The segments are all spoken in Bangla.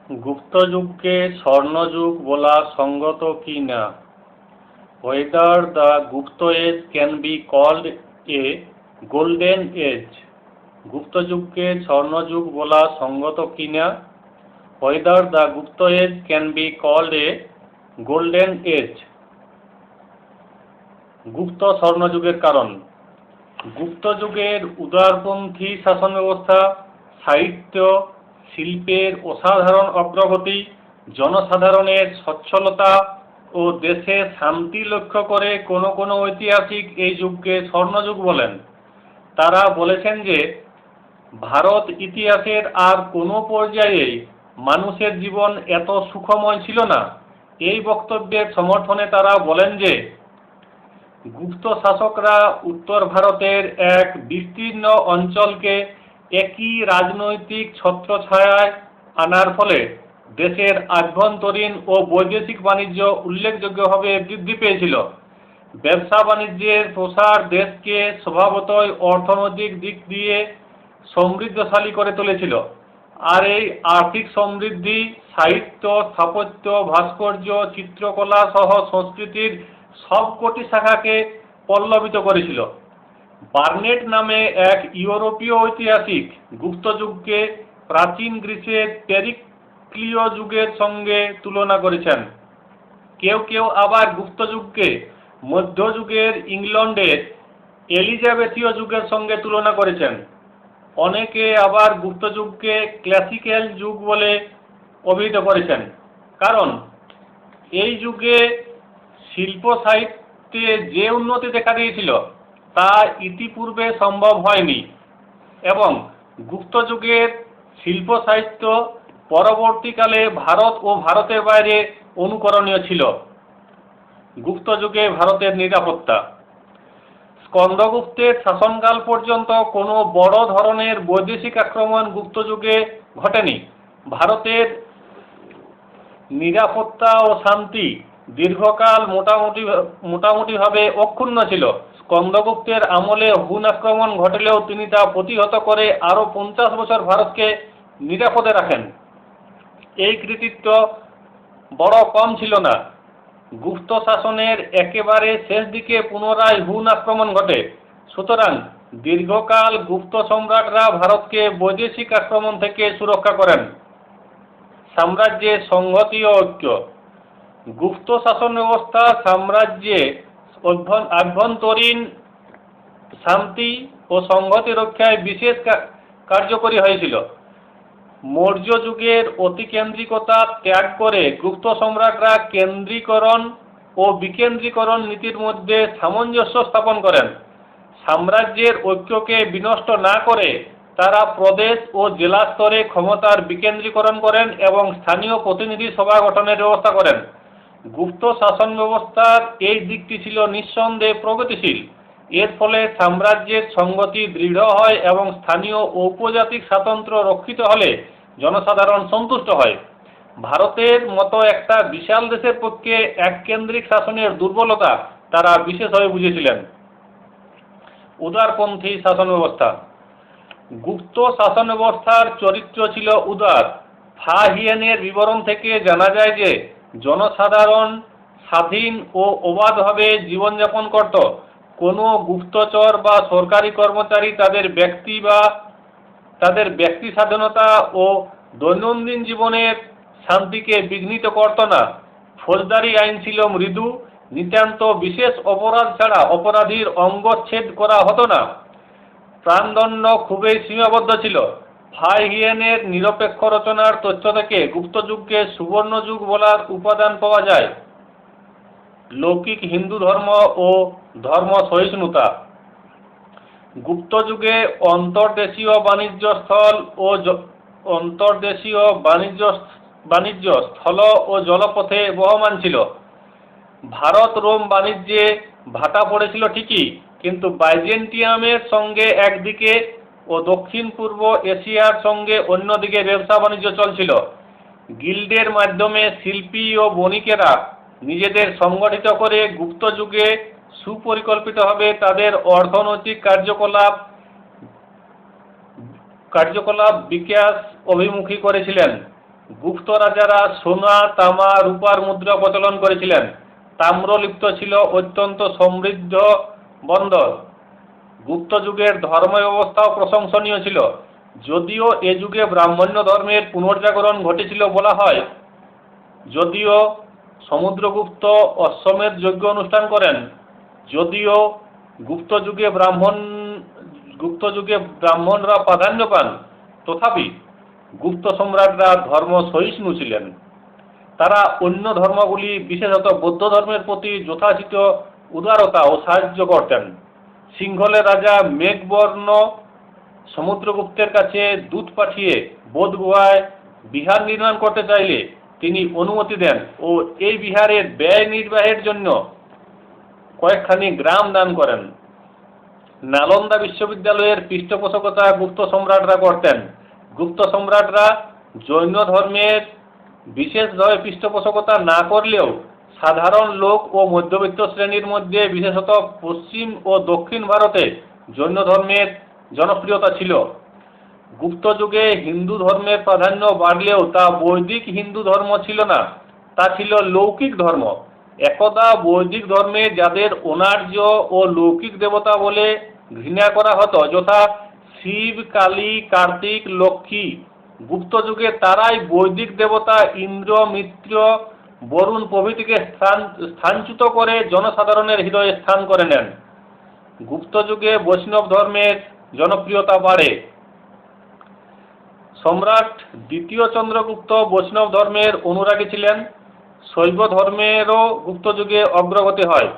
গুপ্ত যুগকে স্বর্ণযুগ বলা সঙ্গত কি না? Whether the Gupta age can be called a golden age? গুপ্ত যুগকে স্বর্ণযুগ বলা সঙ্গত কি না? Whether the Gupta age can be called a golden age? গুপ্ত স্বর্ণযুগের কারণ। গুপ্ত যুগের উদারপন্থী শাসন ব্যবস্থা, সাহিত্য, শিল্পের অসাধারণ অগ্রগতি, জনসাধারণের সচ্ছলতা ও দেশে শান্তি লক্ষ্য করে কোনো কোনো ঐতিহাসিক এই যুগকে স্বর্ণযুগ বলেন। তারা বলেছেন যে ভারত ইতিহাসের আর কোনো পর্যায়েই মানুষের জীবন এত সুখময় ছিল না। এই বক্তব্যের সমর্থনে তারা বলেন যে গুপ্ত শাসকরা উত্তর ভারতের এক বিস্তীর্ণ অঞ্চলকে একই রাজনৈতিক ছত্রছায়ায় আনার ফলে দেশের আভ্যন্তরীণ ও বৈদেশিক বাণিজ্য উল্লেখযোগ্যভাবে বৃদ্ধি পেয়েছিল। ব্যবসা বাণিজ্যের প্রসার দেশকে স্বভাবতই অর্থনৈতিক দিক দিয়ে সমৃদ্ধশালী করে তুলেছিল। আর এই আর্থিক সমৃদ্ধি সাহিত্য, স্থাপত্য, ভাস্কর্য, চিত্রকলা সহ সংস্কৃতির সবকটি শাখাকে পল্লবিত করেছিল। বার্নেট নামে এক ইউরোপীয় ঐতিহাসিক গুপ্ত যুগকে প্রাচীন গ্রিসের পেরিক্লীয় যুগের সঙ্গে তুলনা করেছেন। কেউ কেউ আবার গুপ্ত যুগকে মধ্যযুগের ইংল্যান্ডের এলিজাবেথীয় যুগের সঙ্গে তুলনা করেছেন। অনেকে আবার গুপ্ত যুগকে ক্লাসিক্যাল যুগ বলে অভিহিত করেছেন, কারণ এই যুগে শিল্প সাহিত্যে যে উন্নতি দেখা দিয়েছিল তা ইতিপূর্বে সম্ভব হয়নি, এবং গুপ্ত যুগের শিল্প সাহিত্য পরবর্তীকালে ভারত ও ভারতের বাইরে অনুকরণীয় ছিল। গুপ্ত যুগে ভারতের নিরাপত্তা। স্কন্দগুপ্তের শাসনকাল পর্যন্ত কোনো বড় ধরনের বৈদেশিক আক্রমণ গুপ্ত যুগে ঘটেনি। ভারতের নিরাপত্তা ও শান্তি দীর্ঘকাল মোটামুটিভাবে অক্ষুণ্ণ ছিল। স্কন্দগুপ্তের আমলে হুন আক্রমণ ঘটলেও তিনি তা প্রতিহত করে আরও 50 বছর ভারতকে নিরাপদে রাখেন। এই কৃতিত্ব বড় কম ছিল না। গুপ্ত শাসনের একেবারে শেষ দিকে পুনরায় হুন আক্রমণ ঘটে। সুতরাং দীর্ঘকাল গুপ্ত সম্রাটরা ভারতকে বৈদেশিক আক্রমণ থেকে সুরক্ষা করেন। সাম্রাজ্যের সংহতি ও ঐক্য। গুপ্ত শাসন ব্যবস্থা সাম্রাজ্যে আভ্যন্তরীণ শান্তি ও সংহতি রক্ষায় বিশেষ কার্যকরী হয়েছিল। মৌর্য যুগের অতিকেন্দ্রিকতা ত্যাগ করে গুপ্ত সম্রাটরা কেন্দ্রীকরণ ও বিকেন্দ্রীকরণ নীতির মধ্যে সামঞ্জস্য স্থাপন করেন। সাম্রাজ্যের ঐক্যকে বিনষ্ট না করে তারা প্রদেশ ও জেলা স্তরে ক্ষমতার বিকেন্দ্রীকরণ করেন এবং স্থানীয় প্রতিনিধি সভা গঠনের ব্যবস্থা করেন। গুপ্ত শাসন ব্যবস্থার এই দিকটি ছিল নিঃসন্দেহে প্রগতিশীল। এর ফলে সাম্রাজ্যের সংগতি দৃঢ় হয় এবং স্থানীয় ঔপজাতিক স্বাতন্ত্র্য রক্ষিত হলে জনসাধারণ সন্তুষ্ট হয়। ভারতের মতো একটা বিশাল দেশের পক্ষে এককেন্দ্রিক শাসনের দুর্বলতা তারা বিশেষভাবে বুঝেছিলেন। উদারপন্থী শাসন ব্যবস্থা। গুপ্ত শাসন ব্যবস্থার চরিত্র ছিল উদার। ফা হিয়েনের বিবরণ থেকে জানা যায় যে জনসাধারণ স্বাধীন ও অবাধভাবে জীবনযাপন করত। কোনো গুপ্তচর বা সরকারি কর্মচারী তাদের ব্যক্তি স্বাধীনতা ও দৈনন্দিন জীবনের শান্তিকে বিঘ্নিত করত না। ফৌজদারি আইন ছিল মৃদু। নিতান্ত বিশেষ অপরাধ ছাড়া অপরাধীর অঙ্গচ্ছেদ করা হতো না। প্রাণদণ্ড খুবই সীমাবদ্ধ ছিল। ফা হিয়েনের নিরপেক্ষ রচনার তথ্য থেকে গুপ্ত যুগকে সুবর্ণ যুগ বলার উপাদান পাওয়া যায়। লৌকিক হিন্দু ধর্ম ও ধর্ম সহিষ্ণুতা। গুপ্ত যুগে অন্তর্দেশীয় বাণিজ্য স্থল ও জলপথে বহমান ছিল। ভারত রোম বাণিজ্যে ভাটা পড়েছিল ঠিকই, কিন্তু বাইজেন্টিয়ামের সঙ্গে একদিকে ও দক্ষিণ পূর্ব এশিয়ার সঙ্গে অন্যদিকে ব্যবসা বাণিজ্য চলছিল। গিল্ডের মাধ্যমে শিল্পী ও বণিকেরা নিজেদের সংগঠিত করে গুপ্ত যুগে সুপরিকল্পিতভাবে তাদের অর্থনৈতিক কার্যকলাপ বিকাশ অভিমুখী করেছিলেন। গুপ্ত রাজারা সোনা, তামা, রূপার মুদ্রা প্রচলন করেছিলেন। তাম্রলিপ্ত ছিল অত্যন্ত সমৃদ্ধ বন্দর। গুপ্ত যুগের ধর্ম ব্যবস্থাও প্রশংসনীয় ছিল। যদিও এ যুগে ব্রাহ্মণ্য ধর্মের পুনর্জাগরণ ঘটেছিল বলা হয়, যদিও সমুদ্রগুপ্ত অশ্বমেধ যজ্ঞ অনুষ্ঠান করেন, যদিও গুপ্ত যুগে ব্রাহ্মণরা প্রাধান্য পান, তথাপি গুপ্ত সম্রাটরা ধর্ম সহিষ্ণু ছিলেন। তারা অন্য ধর্মগুলি, বিশেষত বৌদ্ধ ধর্মের প্রতি যথাযথ উদারতা ও সাহায্য করতেন। সিংহলের রাজা মেঘবর্ণ সমুদ্রগুপ্তের কাছে দূত পাঠিয়ে বোধ গুহায় বিহার নির্মাণ করতে চাইলে তিনি অনুমতি দেন ও এই বিহারের ব্যয় নির্বাহের জন্য কয়েকখানি গ্রাম দান করেন। নালন্দা বিশ্ববিদ্যালয়ের পৃষ্ঠপোষকতা গুপ্ত সম্রাটরা করতেন। গুপ্ত সম্রাটরা জৈন ধর্মের বিশেষভাবে পৃষ্ঠপোষকতা না করলেও সাধারণ লোক ও মধ্যবিত্ত শ্রেণীর মধ্যে, বিশেষত পশ্চিম ও দক্ষিণ ভারতে জৈন ধর্মের জনপ্রিয়তা ছিল। গুপ্ত যুগে হিন্দু ধর্মের প্রাধান্য বাড়লেও তা বৈদিক হিন্দু ধর্ম ছিল না, তা ছিল লৌকিক ধর্ম। একদা বৈদিক ধর্মে যাদের অনার্য ও লৌকিক দেবতা বলে ঘৃণা করা হতো, যথা শিব, কালী, কার্তিক, লক্ষ্মী, গুপ্ত যুগে তারাই বৈদিক দেবতা ইন্দ্র, মিত্র, বরুণ প্রভৃতিকে স্থানচ্যুত করে জনসাধারণের হৃদয়ে স্থান করে নেন। গুপ্ত যুগে বৈষ্ণব ধর্মের জনপ্রিয়তা বাড়ে। সম্রাট দ্বিতীয় চন্দ্রগুপ্ত বৈষ্ণব ধর্মের অনুরাগী ছিলেন। শৈব ধর্মেরও গুপ্ত যুগে অগ্রগতি হয়।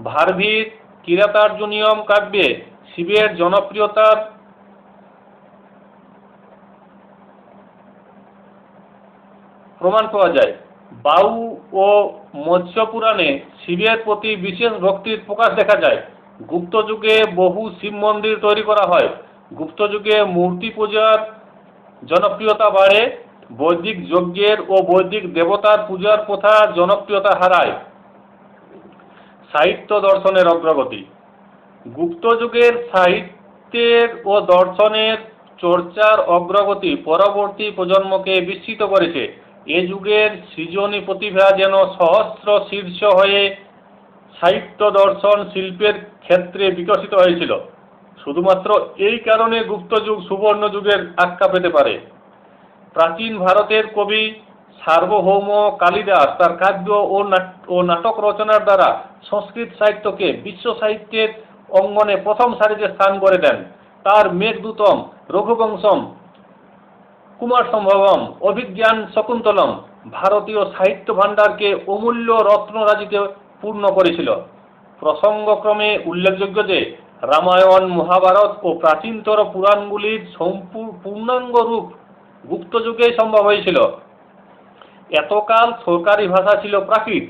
ভারভীর কিরাতার্জুনীয়ম কাব্যে শিবের জনপ্রিয়তার প্রমাণ পাওয়া যায়। বাউ ও মৎস্য পুরাণে শিবের প্রতি বিশেষ ভক্তির প্রকাশ দেখা যায়। গুপ্ত যুগে বহু শিব মন্দির তৈরি করা হয়। গুপ্ত যুগে মূর্তি পূজার জনপ্রিয়তা বাড়ে। বৈদিক যজ্ঞের ও বৈদিক দেবতার পূজার প্রথা জনপ্রিয়তা হারায়। সাহিত্য দর্শনের অগ্রগতি। গুপ্ত যুগের সাহিত্যের ও দর্শনের চর্চার অগ্রগতি পরবর্তী প্রজন্মকে বিস্মিত করেছে। এ যুগের সৃজনী প্রতিভা যেন সহস্র শীর্ষ হয়ে সাহিত্য, দর্শন, শিল্পের ক্ষেত্রে বিকশিত হয়েছিল। শুধুমাত্র এই কারণে গুপ্ত যুগ সুবর্ণ যুগের আখ্যা পেতে পারে। প্রাচীন ভারতের কবি সার্বভৌম কালিদাস তার কাব্য ও নাটক রচনার দ্বারা সংস্কৃত সাহিত্যকে বিশ্ব সাহিত্যের অঙ্গনে প্রথম সারিতে স্থান করে দেন। তার মেঘদূতম, রঘুবংশম, কুমার সম্ভবম, অভিজ্ঞান শকুন্তলম ভারতীয় সাহিত্য ভাণ্ডারকে অমূল্য রত্নরাজিতে পূর্ণ করেছিল। প্রসঙ্গক্রমে উল্লেখযোগ্য যে রামায়ণ, মহাভারত ও প্রাচীনতর পুরাণগুলির পূর্ণাঙ্গ রূপ গুপ্ত যুগেই সম্ভব হয়েছিল। এতকাল সরকারি ভাষা ছিল প্রাকৃত।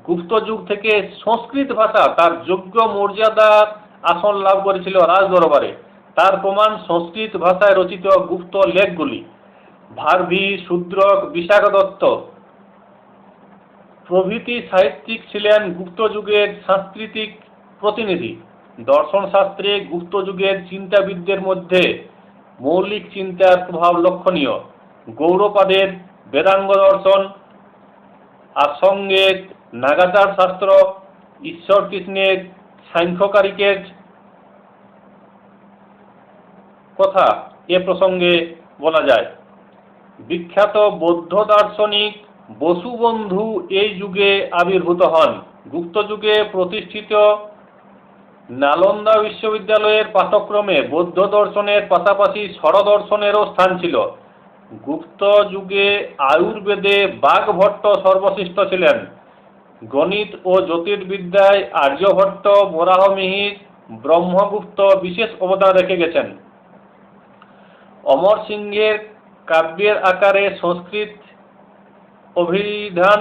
গুপ্ত যুগ থেকে সংস্কৃত ভাষা তার যোগ্য মর্যাদার আসন লাভ করেছিল রাজদরবারে। তার প্রমাণ সংস্কৃত ভাষায় রচিত গুপ্ত লেখগুলি। ভারভী, শূদ্রক, বিশাখা দত্ত প্রভৃতি সাহিত্যিক ছিলেন গুপ্ত যুগের সাংস্কৃতিক প্রতিনিধি। দর্শন শাস্ত্রে গুপ্ত যুগের চিন্তাবিদদের মধ্যে মৌলিক চিন্তার প্রভাব লক্ষণীয়। গৌড়পাদের বেদাঙ্গ দর্শন, আসঙ্গের নাগাচার শাস্ত্র, ঈশ্বর কৃষ্ণের সাংখ্যকারিকের কথা এ প্রসঙ্গে বলা যায়। বিখ্যাত বৌদ্ধ দার্শনিক বসুবন্ধু এই যুগে আবির্ভূত হন। গুপ্ত যুগে প্রতিষ্ঠিত নালন্দা বিশ্ববিদ্যালয়ের পাঠ্যক্রমে বৌদ্ধ দর্শনের পাশাপাশি ষড়দর্শনেরও স্থান ছিল। গুপ্ত যুগে আয়ুর্বেদে বাগভট্ট সর্বশ্রেষ্ঠ ছিলেন। গণিত ও জ্যোতির্বিদ্যায় আর্যভট্ট, বরাহমিহির, ব্রহ্মগুপ্ত বিশেষ অবদান রেখে গেছেন। অমর সিংহের কাব্যের আকারে সংস্কৃত অভিধান,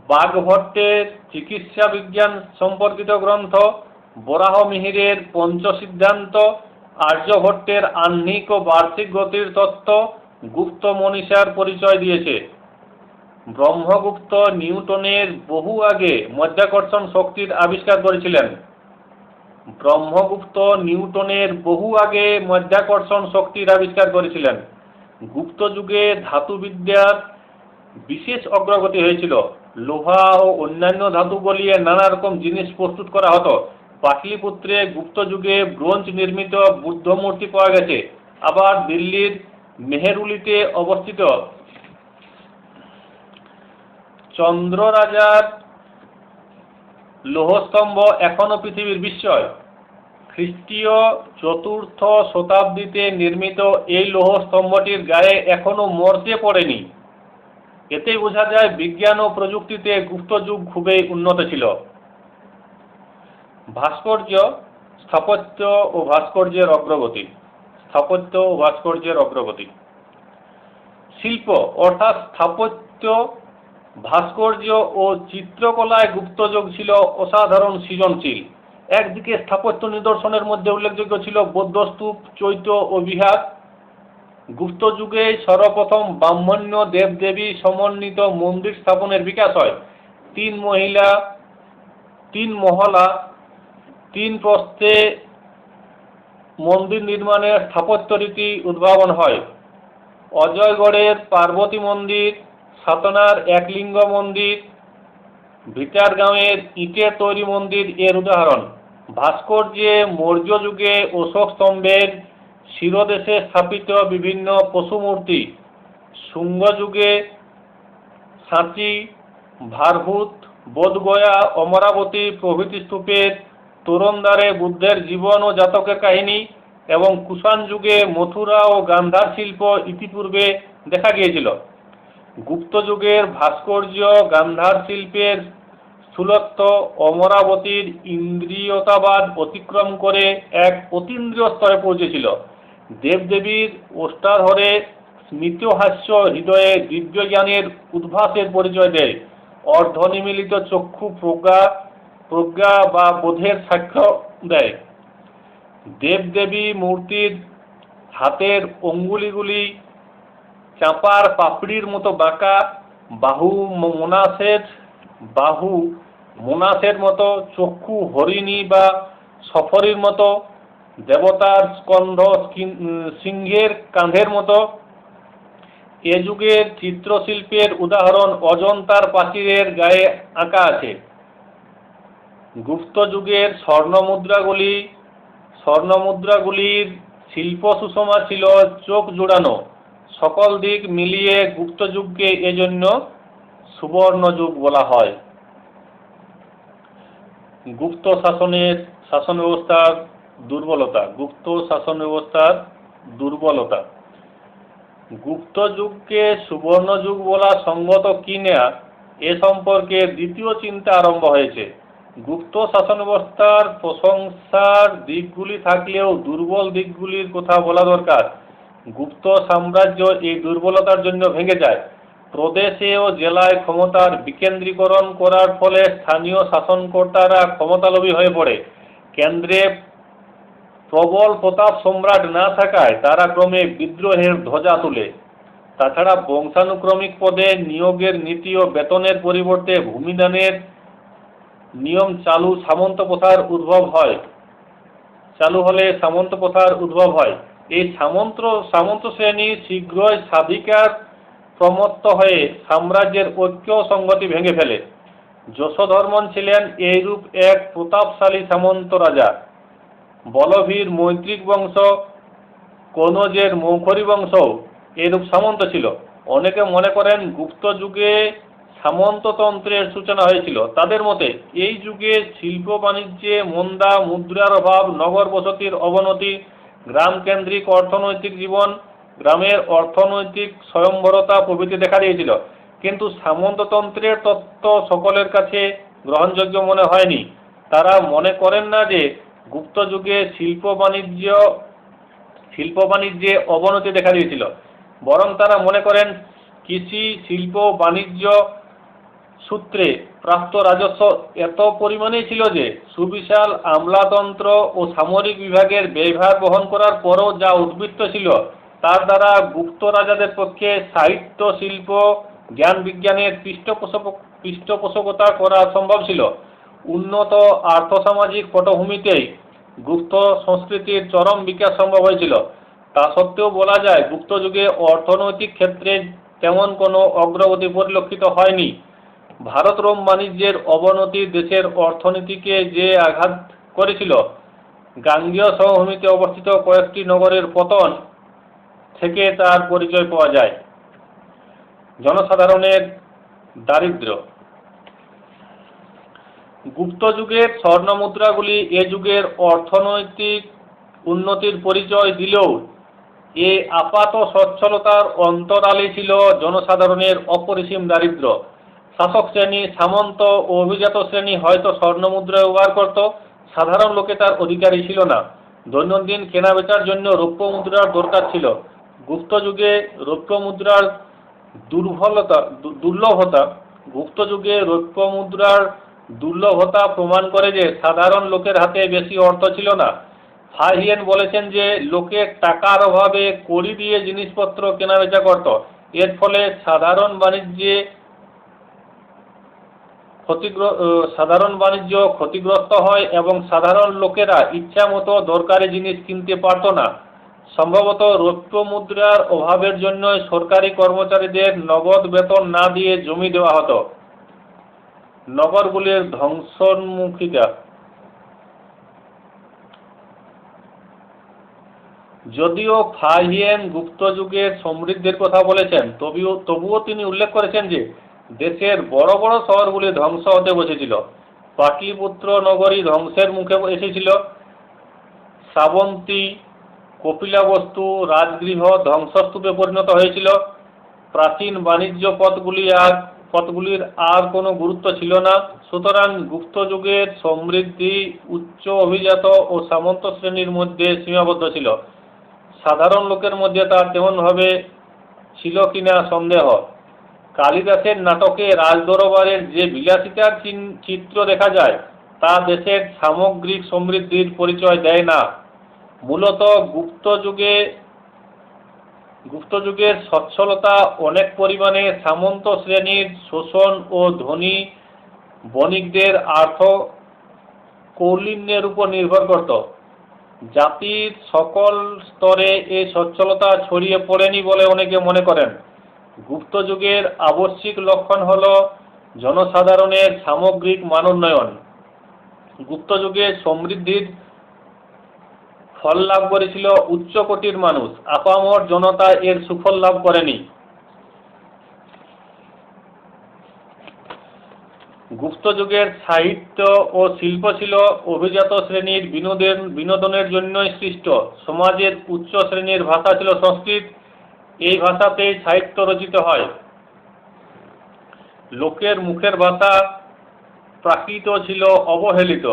বাগভট্টের চিকিৎসা বিজ্ঞান সম্পর্কিত গ্রন্থ, বরাহমিহিরের পঞ্চসিদ্ধান্ত, আর্যভট্টের আহ্নিক ও বার্ষিক গতির তত্ত্ব গুপ্ত মনীষার পরিচয় দিয়েছে। ব্রহ্মগুপ্ত নিউটনের বহু আগে মাধ্যাকর্ষণ শক্তির আবিষ্কার করেছিলেন। গুপ্ত যুগে ধাতুবিদ্যার বিশেষ অগ্রগতি হয়েছিল। লোহা ও অন্যান্য ধাতু গলিয়ে নানা রকম জিনিস প্রস্তুত করা হতো। পাটলিপুত্রে গুপ্ত যুগে ব্রোঞ্জ নির্মিত বুদ্ধ মূর্তি পাওয়া গেছে। আবার দিল্লির মেহেরুলিতে অবস্থিত চন্দ্ররাজার লৌহস্তম্ভ এখনো পৃথিবীর বিস্ময়। খ্রিস্টীয় চতুর্থ শতাব্দীতে নির্মিত এই লৌহস্তম্ভটির গায়ে এখনো মরচে পড়েনি। এতেই বোঝা যায় বিজ্ঞান ও প্রযুক্তিতে গুপ্ত যুগ খুবই উন্নত ছিল। ভাস্কর্য, স্থাপত্য ও ভাস্কর্যের অগ্রগতি। স্থাপত্য ও ভাস্কর্যের অগ্রগতি। শিল্প অর্থাৎ স্থাপত্য, ভাস্কর্য ও চিত্রকলায় গুপ্তযুগ ছিল অসাধারণ সৃজনশীল। একদিকে স্থাপত্য নিদর্শনের মধ্যে উল্লেখযোগ্য ছিল বৌদ্ধস্তূপ, চৈত্য ও বিহার। গুপ্ত যুগে সর্বপ্রথম ব্রাহ্মণ্য দেবদেবী সমন্বিত মন্দির স্থাপনের বিকাশ হয়। তিন মহলা, তিন প্রস্থে মন্দির নির্মাণের স্থাপত্য রীতি উদ্ভাবন হয়। অজয়গড়ের পার্বতী মন্দির, সাতনার একলিঙ্গ মন্দির, ভিটারগাঁওয়ের ইটের তৈরি মন্দির এর উদাহরণ। ভাস্কর্যে মৌর্য যুগে অশোক স্তম্ভের শিরদেশে স্থাপিত বিভিন্ন পশুমূর্তি, শুঙ্গ যুগে সাঁচি, ভারভূত, বোধগয়া, অমরাবতী প্রভৃতি স্তূপের তোরণদ্বারে বুদ্ধের জীবন ও জাতকের কাহিনী, এবং কুষাণ যুগে মথুরা ও গান্ধার শিল্প ইতিপূর্বে দেখা গিয়েছিল। গুপ্ত যুগের ভাস্কর্য গান্ধার শিল্পের স্থূলত্ব অমরাবতীর ইন্দ্রিয়তাবাদ অতিক্রম করে এক অতীন্দ্রিয় স্তরে পৌঁছেছিল। দেবদেবীর ওষ্ঠাধরে স্মিতহাস্য হৃদয়ে দিব্যজ্ঞানের উদ্ভাসের পরিচয় দেয়। অর্ধনিমীলিত চক্ষু প্রজ্ঞা বা বোধের সাক্ষ্য দেয়। দেবদেবী মূর্তির হাতের অঙ্গুলিগুলি চাঁপার পাপড়ির মতো বাঁকা, বাহু মোনাসের মতো, চক্ষু হরিণী বা সফরীর মতো, দেবতার স্কন্ধ সিংহের কাঁধের মতো। এ যুগের চিত্রশিল্পের উদাহরণ অজন্তার প্রাচীরের গায়ে আঁকা আছে। গুপ্ত যুগের স্বর্ণমুদ্রাগুলির শিল্প সুষমা ছিল চোখ জোড়ানো। সকল দিক মিলিয়ে গুপ্ত যুগকে এজন্য সুবর্ণ যুগ বলা হয়। গুপ্ত শাসন ব্যবস্থার দুর্বলতা। গুপ্ত শাসন ব্যবস্থার দুর্বলতা। গুপ্ত যুগকে সুবর্ণ যুগ বলা সঙ্গত কি না এ সম্পর্কে দ্বিতীয় চিন্তা আরম্ভ হয়েছে। গুপ্ত শাসন ব্যবস্থার প্রশংসার দিকগুলি থাকলেও দুর্বল দিকগুলির কথা বলা দরকার। গুপ্ত সাম্রাজ্য এই দুর্বলতার জন্য ভেঙে যায়। প্রদেশে ও জেলায় ক্ষমতার বিকেন্দ্রীকরণ করার ফলে স্থানীয় শাসনকর্তারা ক্ষমতালোভী হয়ে পড়ে। কেন্দ্রে প্রবল প্রতাপ সম্রাট না থাকায় তারা ক্রমে বিদ্রোহের ধ্বজা তুলে। তাছাড়া বংশানুক্রমিক পদে নিয়োগের নীতি ও বেতনের পরিবর্তে ভূমিদানের নিয়ম চালু হলে সামন্ত প্রথার উদ্ভব হয়। এই সামন্ত শ্রেণী শীঘ্রই স্বাধিকার প্রমত্ত হয়ে সাম্রাজ্যের ঐক্য সংগতি ভেঙে ফেলে। যশোধর্মন ছিলেন এইরূপ এক প্রতাপশালী সামন্ত রাজা। বলভীর মৈত্রিক বংশ, কনৌজের মৌখরী বংশও এরূপ সামন্ত ছিল। অনেকে মনে করেন গুপ্ত যুগে সামন্ততন্ত্রের সূচনা হয়েছিল। তাদের মতে এই যুগে শিল্প বাণিজ্যে মন্দা, মুদ্রার অভাব, নগর বসতির অবনতি, গ্রামকেন্দ্রিক অর্থনৈতিক জীবন, গ্রামের অর্থনৈতিক স্বয়ংবরতা প্রভৃতি দেখা দিয়েছিল। কিন্তু সামন্ততন্ত্রের তত্ত্ব সকলের কাছে গ্রহণযোগ্য মনে হয়নি। তারা মনে করেন না যে গুপ্ত যুগে শিল্প বাণিজ্যে অবনতি দেখা দিয়েছিল, বরং তারা মনে করেন কৃষি, শিল্প, বাণিজ্য সূত্রে প্রাপ্ত রাজস্ব এত পরিমাণেই ছিল যে সুবিশাল আমলাতন্ত্র ও সামরিক বিভাগের ব্যয়ভার বহন করার পরও যা উদ্বৃত্ত ছিল তার দ্বারা গুপ্ত রাজাদের পক্ষে সাহিত্য, শিল্প, জ্ঞান বিজ্ঞানের পৃষ্ঠপোষকতা করা সম্ভব ছিল। উন্নত আর্থসামাজিক পটভূমিতেই গুপ্ত সংস্কৃতির চরম বিকাশ সম্ভব হয়েছিল। তা সত্ত্বেও বলা যায় গুপ্ত যুগে অর্থনৈতিক ক্ষেত্রে তেমন কোনো অগ্রগতি পরিলক্ষিত হয়নি। ভারত রোম বাণিজ্যের অবনতি দেশের অর্থনীতিকে যে আঘাত করেছিল, গাঙ্গেয় সমভূমিতে অবস্থিত কয়েকটি নগরের পতন থেকে তার পরিচয় পাওয়া যায়। জনসাধারণের দারিদ্র্য। গুপ্ত যুগের স্বর্ণমুদ্রাগুলি এ যুগের অর্থনৈতিক উন্নতির পরিচয় দিলেও এ আপাত সচ্ছলতার অন্তরালে ছিল জনসাধারণের অপরিসীম দারিদ্র্য। শাসক শ্রেণী, সামন্ত ও অভিজাত শ্রেণী হয়তো স্বর্ণমুদ্রা ব্যবহার করত, সাধারণ লোকে তার অধিকারী ছিল না। দৈনন্দিন কেনাবেচার জন্য রৌপ্য মুদ্রার দরকার ছিল। গুপ্ত যুগে রৌপ্য মুদ্রার দুর্লভতা প্রমাণ করে যে সাধারণ লোকের হাতে বেশি অর্থ ছিল না। ফাহিয়েন বলেছেন যে লোকের টাকার অভাবে কড়ি দিয়ে জিনিসপত্র কেনাবেচা করত। এর ফলে সাধারণ বাণিজ্য ক্ষতিগ্রস্ত হয় এবং সাধারণ লোকেরা ইচ্ছামতো দরকারি জিনিস কিনতে পারত না। সম্ভবত রৌপ্য মুদ্রার অভাবের জন্য সরকারি কর্মচারীদের নগদ বেতন না দিয়ে জমি দেওয়া হতো। নগরগুলির ধ্বংসোন্মুখিতা। যদিও ফাহিয়েন গুপ্ত যুগের সমৃদ্ধির কথা বলেছেন, তবুও তিনি উল্লেখ করেছেন যে দেশের বড় বড় শহরগুলি ধ্বংস হতে বসেছিল। পাটলিপুত্র নগরী ধ্বংসের মুখে এসেছিল। শ্রাবন্তী, কপিলাবস্তু রাজগৃহ ধ্বংসস্তূপে পরিণত হয়েছিল। প্রাচীন বাণিজ্য পথগুলির আর কোনো গুরুত্ব ছিল না। সুতরাং গুপ্ত যুগের সমৃদ্ধি উচ্চ অভিজাত ও সামন্ত শ্রেণীর মধ্যে সীমাবদ্ধ ছিল। সাধারণ লোকের মধ্যে তা তেমনভাবে ছিল কিনা সন্দেহ। কালিদাসের নাটকে রাজদরবারের যে বিলাসিতার চিত্র দেখা যায় তা দেশের সামগ্রিক সমৃদ্ধির পরিচয় দেয় না। মূলত গুপ্ত যুগের সচ্ছলতা অনেক পরিমাণে সামন্ত শ্রেণীর শোষণ ও ধনী বণিকদের আর্থ কৌলীন্যের উপর নির্ভর করত। জাতির সকল স্তরে এই সচ্ছলতা ছড়িয়ে পড়েনি বলে অনেকে মনে করেন। গুপ্ত যুগের আবশ্যিক লক্ষণ হল জনসাধারণের সামগ্রিক মানোন্নয়ন। গুপ্ত যুগে সমৃদ্ধির ফল লাভ করেছিল উচ্চকোটির মানুষ, আপামর জনতা এর সুফল লাভ করেনি। গুপ্ত যুগের সাহিত্য ও শিল্প ছিল অভিজাত শ্রেণীর বিনোদনের জন্যই সৃষ্ট। সমাজের উচ্চ শ্রেণীর ভাষা ছিল সংস্কৃত। এই ভাষাতেই সাহিত্য রচিত হয়। লোকের মুখের ভাষা প্রাকৃত ছিল অবহেলিত।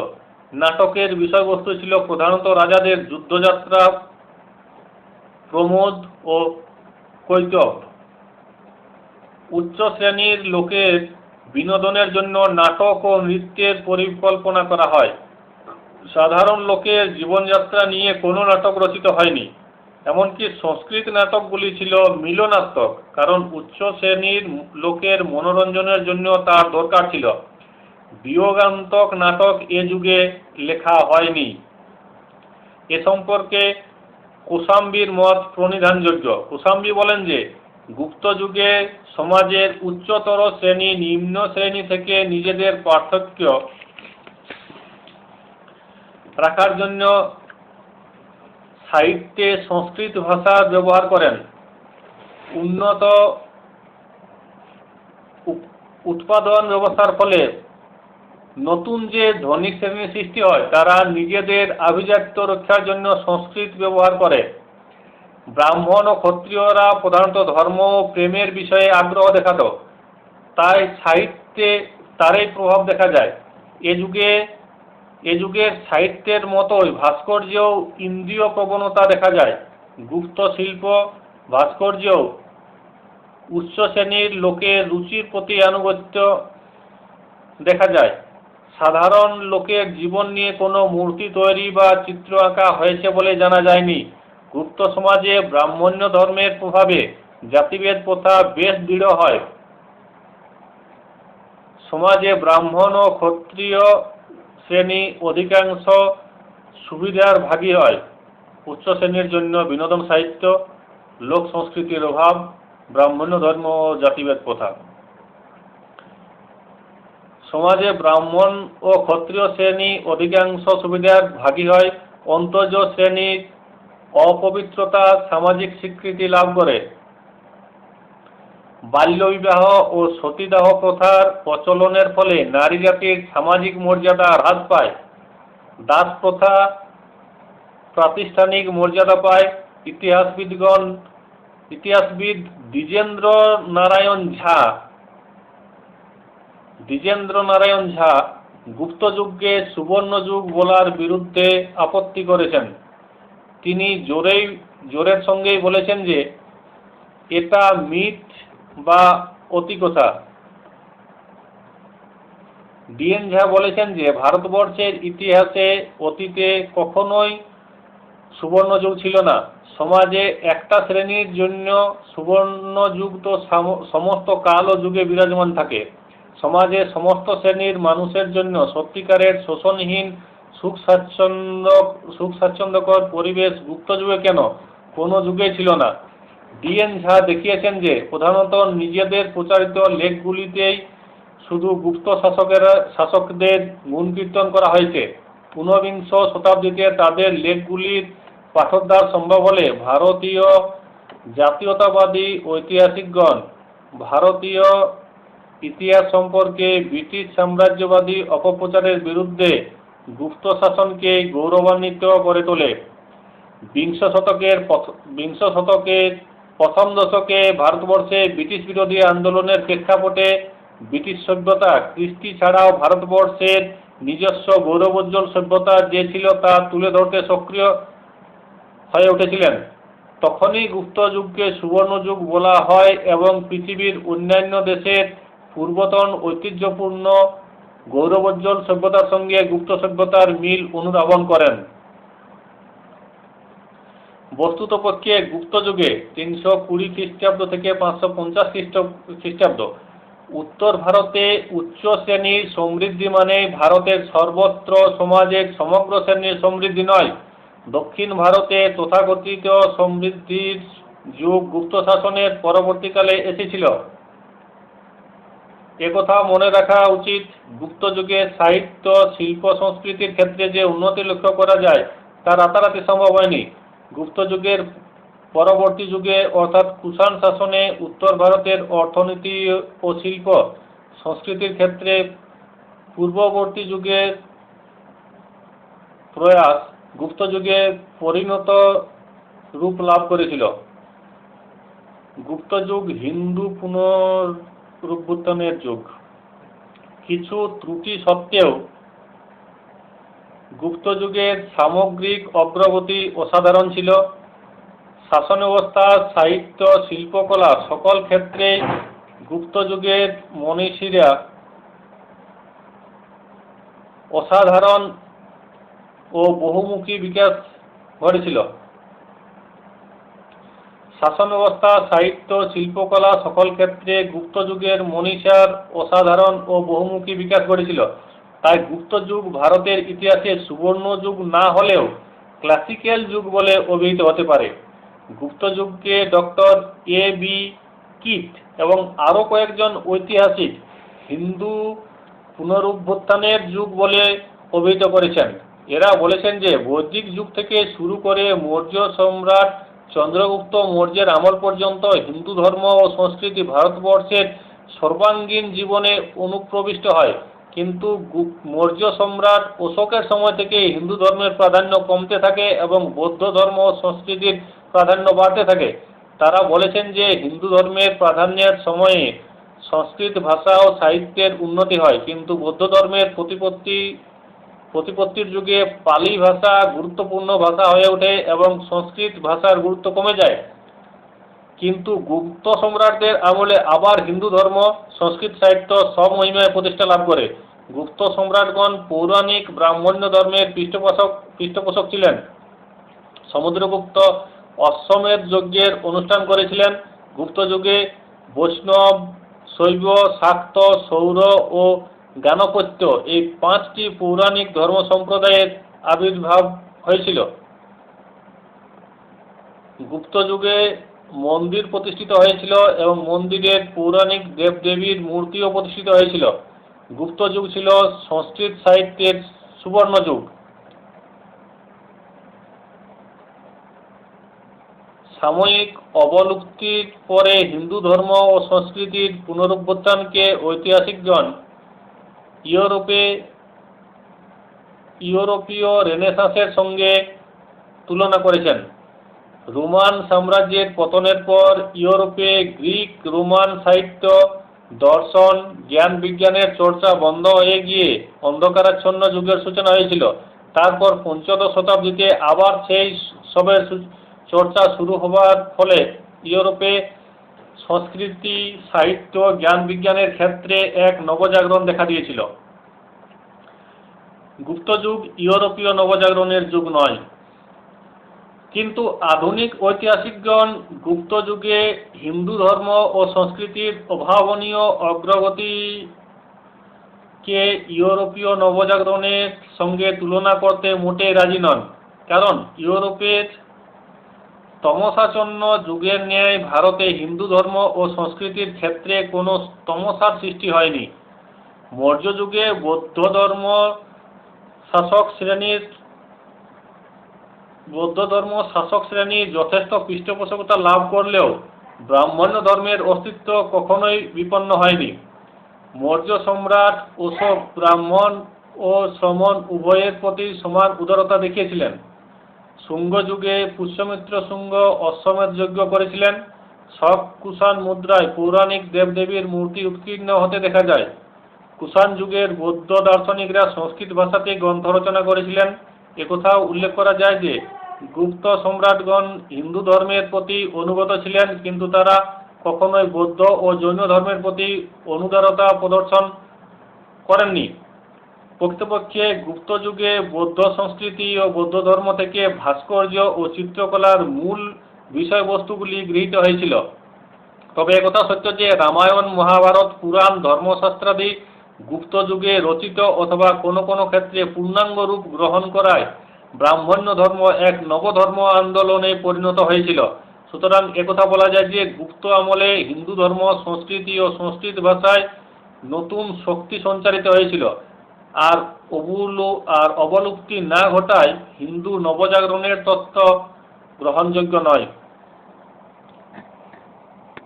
নাটকের বিষয়বস্তু ছিল প্রধানত রাজাদের যুদ্ধযাত্রা, প্রমোদ ও কৈতব। উচ্চ শ্রেণীর লোকের বিনোদনের জন্য নাটক ও নৃত্যের পরিকল্পনা করা হয়। সাধারণ লোকের জীবনযাত্রা নিয়ে কোনো নাটক রচিত হয়নি। এমনকি সংস্কৃত নাটকগুলি ছিল মিলনাত্মক, কারণ উচ্চ শ্রেণীর লোকের মনোরঞ্জনের জন্য তার দরকার ছিল। বিয়োগান্তক নাটক এ যুগে লেখা হয়নি। এ সম্পর্কে কোশাম্বীর মত প্রণিধানযোগ্য। কোশাম্বী বলেন যে গুপ্ত যুগে সমাজের উচ্চতর শ্রেণী নিম্ন শ্রেণী থেকে নিজেদের পার্থক্য রাখার জন্য সাহিত্যে সংস্কৃত ভাষা ব্যবহার করেন। উন্নত উৎপাদন ব্যবস্থার ফলে নতুন যে ধনী শ্রেণীর সৃষ্টি হয় তারা নিজেদের আভিজাত্য রক্ষার জন্য সংস্কৃত ব্যবহার করে। ব্রাহ্মণ ও ক্ষত্রিয়রা প্রধানত ধর্ম ও প্রেমের বিষয়ে আগ্রহ দেখাত, তাই সাহিত্যে তারই প্রভাব দেখা যায়। এ যুগের সাহিত্যের মতোই ভাস্কর্যেও ইন্দ্রিয় প্রবণতা দেখা যায়। গুপ্ত শিল্প ভাস্কর্যেও উচ্চ শ্রেণীর লোকের রুচির প্রতি আনুগত্য দেখা যায়। সাধারণ লোকের জীবন নিয়ে কোনো মূর্তি তৈরি বা চিত্র আঁকা হয়েছে বলে জানা যায়নি। গুপ্ত সমাজে ব্রাহ্মণ্য ধর্মের প্রভাবে জাতিভেদ প্রথা বেশ দৃঢ় হয়। সমাজে ব্রাহ্মণ ও ক্ষত্রিয় শ্রেণী অধিকাংশ সুবিধার ভাগী হয়। উচ্চ শ্রেণীর জন্য বিনোদন সাহিত্য, লোক সংস্কৃতির অভাব, ব্রাহ্মণ্য ধর্ম ও জাতিভেদ প্রথা। সমাজে ব্রাহ্মণ ও ক্ষত্রিয় শ্রেণী অধিকাংশ সুবিধার ভাগী হয়। অন্তর্জ শ্রেণীর অপবিত্রতা সামাজিক স্বীকৃতি লাভ করে। বাল্যবিবাহ ও সতীদাহ প্রথার প্রচলনের ফলে নারী জাতির সামাজিক মর্যাদা হ্রাস পায়। দাস প্রথা প্রাতিষ্ঠানিক মর্যাদা পায়। ইতিহাসবিদ দ্বিজেন্দ্র নারায়ণ ঝা গুপ্ত যুগকে সুবর্ণ যুগ বলার বিরুদ্ধে আপত্তি করেছেন। তিনি জোরের সঙ্গেই বলেছেন যে এটা মিথ বা অতিকথা। ডিএন ঝা বলেছেন যে ভারতবর্ষের ইতিহাসে অতীতে কখনোই সুবর্ণ যুগ ছিল না। সমাজে একটা শ্রেণীর জন্য সুবর্ণ যুগ তো সমস্ত কাল ও যুগে বিরাজমান থাকে। সমাজে সমস্ত শ্রেণীর মানুষের জন্য সত্যিকারের শোষণহীন সুখ স্বাচ্ছন্দ্যকর পরিবেশ গুপ্ত যুগে কেন কোনো যুগে ছিল না। ডিএন ঝা দেখিয়েছেন যে প্রধানত নিজেদের প্রচারিত লেখগুলিতেই শুধু গুপ্ত শাসকদের গুণকীর্তন করা হয়েছে। ঊনবিংশ শতাব্দীতে তাদের লেখগুলির পাঠোদ্ধার সম্ভব হলে ভারতীয় জাতীয়তাবাদী ঐতিহাসিকগণ ভারতীয় ইতিহাস সম্পর্কে ব্রিটিশ সাম্রাজ্যবাদী অপপ্রচারের বিরুদ্ধে গুপ্ত শাসনকে গৌরবান্বিত করে তোলে। বিংশ শতকের প্রথম দশকে ভারতবর্ষে ব্রিটিশ বিরোধী আন্দোলনের প্রেক্ষাপটে ব্রিটিশ সভ্যতা, কৃষ্টি ছাড়াও ভারতবর্ষের নিজস্ব গৌরবোজ্জ্বল সভ্যতা যে ছিল তা তুলে ধরতে সক্রিয় হয়ে উঠেছিলেন। তখনই গুপ্ত যুগকে সুবর্ণ যুগ বলা হয় এবং পৃথিবীর অন্যান্য দেশের পূর্বতন ঐতিহ্যপূর্ণ গৌরবোজ্জ্বল সভ্যতার সঙ্গে গুপ্ত সভ্যতার মিল অনুধাবন করেন। বস্তুতপক্ষে গুপ্ত যুগে 320 খ্রিস্টাব্দ থেকে 550 খ্রিস্টাব্দ উত্তর ভারতে উচ্চ শ্রেণীর সমৃদ্ধি মানে ভারতের সর্বত্র সমাজের সমগ্র শ্রেণীর সমৃদ্ধি নয়। দক্ষিণ ভারতে তথাকথিত সমৃদ্ধির যুগ গুপ্ত শাসনের পরবর্তীকালে এসেছিল। একথা মনে রাখা উচিত, গুপ্ত যুগে সাহিত্য, শিল্প, সংস্কৃতির ক্ষেত্রে যে উন্নতি লক্ষ্য করা যায় তা রাতারাতি সম্ভব হয়নি। গুপ্ত যুগের পরবর্তী যুগে অর্থাৎ কুষাণ শাসনে উত্তর ভারতের অর্থনীতি ও শিল্প সংস্কৃতির ক্ষেত্রে পূর্ববর্তী যুগের প্রয়াস গুপ্ত যুগে পরিণত রূপ লাভ করেছিল। গুপ্ত যুগ হিন্দু পুনরুত্থানের যুগ। কিছু ত্রুটি সত্ত্বেও গুপ্ত যুগের সামগ্রিক অগ্রগতি অসাধারণ ছিল। শাসন ব্যবস্থা, সাহিত্য, শিল্পকলা সকল ক্ষেত্রে গুপ্ত যুগের মনীষীরা অসাধারণ ও বহুমুখী বিকাশ ঘটেছিল। শাসন ব্যবস্থা, সাহিত্য, শিল্পকলা সকল ক্ষেত্রে গুপ্ত যুগের মনীষার অসাধারণ ও বহুমুখী বিকাশ ঘটেছিল। তাই গুপ্ত যুগ ভারতের ইতিহাসে সুবর্ণ যুগ না হলেও ক্লাসিক্যাল যুগ বলে অভিহিত হতে পারে। গুপ্ত যুগকে ডক্টর এ.বি. কিট এবং আরও কয়েকজন ঐতিহাসিক হিন্দু পুনরুত্থানের যুগ বলে অভিহিত করেছেন। এরা বলেছেন যে বৈদিক যুগ থেকে শুরু করে মৌর্য সম্রাট চন্দ্রগুপ্ত মৌর্যের আমল পর্যন্ত হিন্দু ধর্ম ও সংস্কৃতি ভারতবর্ষের সর্বাঙ্গীন জীবনে অনুপ্রবিষ্ট হয়। কিন্তু মৌর্য সম্রাট অশোকের সময় থেকে হিন্দু ধর্মের প্রাধান্য কমতে থাকে এবং বৌদ্ধ ধর্ম ও সংস্কৃতির প্রাধান্য বাড়তে থাকে। তারা বলেছেন যে হিন্দু ধর্মের প্রাধান্যের সময়ে সংস্কৃত ভাষা ও সাহিত্যের উন্নতি হয়, কিন্তু বৌদ্ধ ধর্মের প্রতিপত্তির যুগে পালি ভাষা গুরুত্বপূর্ণ ভাষা হয়ে ওঠে এবং সংস্কৃত ভাষার গুরুত্ব কমে যায়। কিন্তু গুপ্ত সম্রাটদের আমলে আবার হিন্দু ধর্ম, সংস্কৃত সাহিত্য স্বমহিমায় প্রতিষ্ঠা লাভ করে। গুপ্ত সম্রাটগণ পৌরাণিক ব্রাহ্মণ্য ধর্মের পৃষ্ঠপোষক ছিলেন। সমুদ্রগুপ্ত অশ্বমেধ যজ্ঞের অনুষ্ঠান করেছিলেন। গুপ্ত যুগে বৈষ্ণব, শৈব, শাক্ত, সৌর ও গাণপত্য এই 5টি পৌরাণিক ধর্ম সম্প্রদায়ের আবির্ভাব হয়েছিল। গুপ্ত যুগে মন্দির প্রতিষ্ঠিত হয়েছিল এবং মন্দিরের পৌরাণিক দেবদেবীর মূর্তিও প্রতিষ্ঠিত হয়েছিল। গুপ্ত যুগ ছিল সংস্কৃত সাহিত্যের সুবর্ণ যুগ। সাময়িক অবলুপ্তির পরে হিন্দু ধর্ম ও সংস্কৃতির পুনরুত্থানকে ঐতিহাসিকগণ ইউরোপীয় রেনেসাঁসের সঙ্গে তুলনা করেছেন। রোমান সাম্রাজ্যের পতনের পর ইউরোপে গ্রিক রোমান সাহিত্য, দর্শন, জ্ঞান বিজ্ঞানের চর্চা বন্ধ হয়ে গিয়ে অন্ধকারাচ্ছন্ন যুগের সূচনা হয়েছিল। তারপর পঞ্চদশ শতাব্দীতে আবার সেই সবের চর্চা শুরু হবার ফলে ইউরোপে সংস্কৃতি, সাহিত্য, জ্ঞান বিজ্ঞানের ক্ষেত্রে এক নবজাগরণ দেখা দিয়েছিল। গুপ্ত যুগ ইউরোপীয় নবজাগরণের যুগ নয়, কিন্তু আধুনিক ঐতিহাসিকগণ গুপ্ত যুগে হিন্দু ধর্ম ও সংস্কৃতির অভাবনীয় অগ্রগতিকে ইউরোপীয় নবজাগরণের সঙ্গে তুলনা করতে মোটেই রাজি নন। কারণ ইউরোপের তমসাচ্ছন্ন যুগের ন্যায় ভারতে হিন্দু ধর্ম ও সংস্কৃতির ক্ষেত্রে কোনো তমসার সৃষ্টি হয়নি। মৌর্য যুগে বৌদ্ধ ধর্ম শাসক শ্রেণী যথেষ্ট পৃষ্ঠপোষকতা লাভ করলেও ব্রাহ্মণ্য ধর্মের অস্তিত্ব কখনোই বিপন্ন হয়নি। মৌর্য সম্রাট অশোক ব্রাহ্মণ ও শ্রমণ উভয়ের প্রতি সমান উদারতা দেখিয়েছিলেন। শুঙ্গ যুগে পুষ্যমিত্র শুঙ্গ অশ্বমেধ যজ্ঞ করেছিলেন। শক কুষাণ মুদ্রায় পৌরাণিক দেবদেবীর মূর্তি উৎকীর্ণ হতে দেখা যায়। কুষাণ যুগের বৌদ্ধ দার্শনিকরা সংস্কৃত ভাষাতে গ্রন্থ রচনা করেছিলেন। একথাও উল্লেখ করা যায় যে গুপ্ত সম্রাটগণ হিন্দু ধর্মের প্রতি অনুগত ছিলেন, কিন্তু তারা কখনোই বৌদ্ধ ও জৈন ধর্মের প্রতি অনুদারতা প্রদর্শন করেননি। প্রকৃতপক্ষে গুপ্ত যুগে বৌদ্ধ সংস্কৃতি ও বৌদ্ধ ধর্ম থেকে ভাস্কর্য ও চিত্রকলার মূল বিষয়বস্তুগুলি গৃহীত হয়েছিল। তবে একথা সত্য যে রামায়ণ, মহাভারত, পুরাণ, ধর্মশাস্ত্রাদি গুপ্ত যুগে রচিত অথবা কোনো কোনো ক্ষেত্রে পূর্ণাঙ্গ রূপ গ্রহণ করায় ব্রাহ্মণ্য ধর্ম এক নবধর্ম আন্দোলনে পরিণত হয়েছিল। সুতরাং একথা বলা যায় যে গুপ্ত আমলে হিন্দু ধর্ম, সংস্কৃতি ও সংস্কৃত ভাষায় নতুন শক্তি সঞ্চারিত হয়েছিল, আর অবলুপ্তি না ঘটায় হিন্দু নবজাগরণের তত্ত্ব গ্রহণযোগ্য নয়।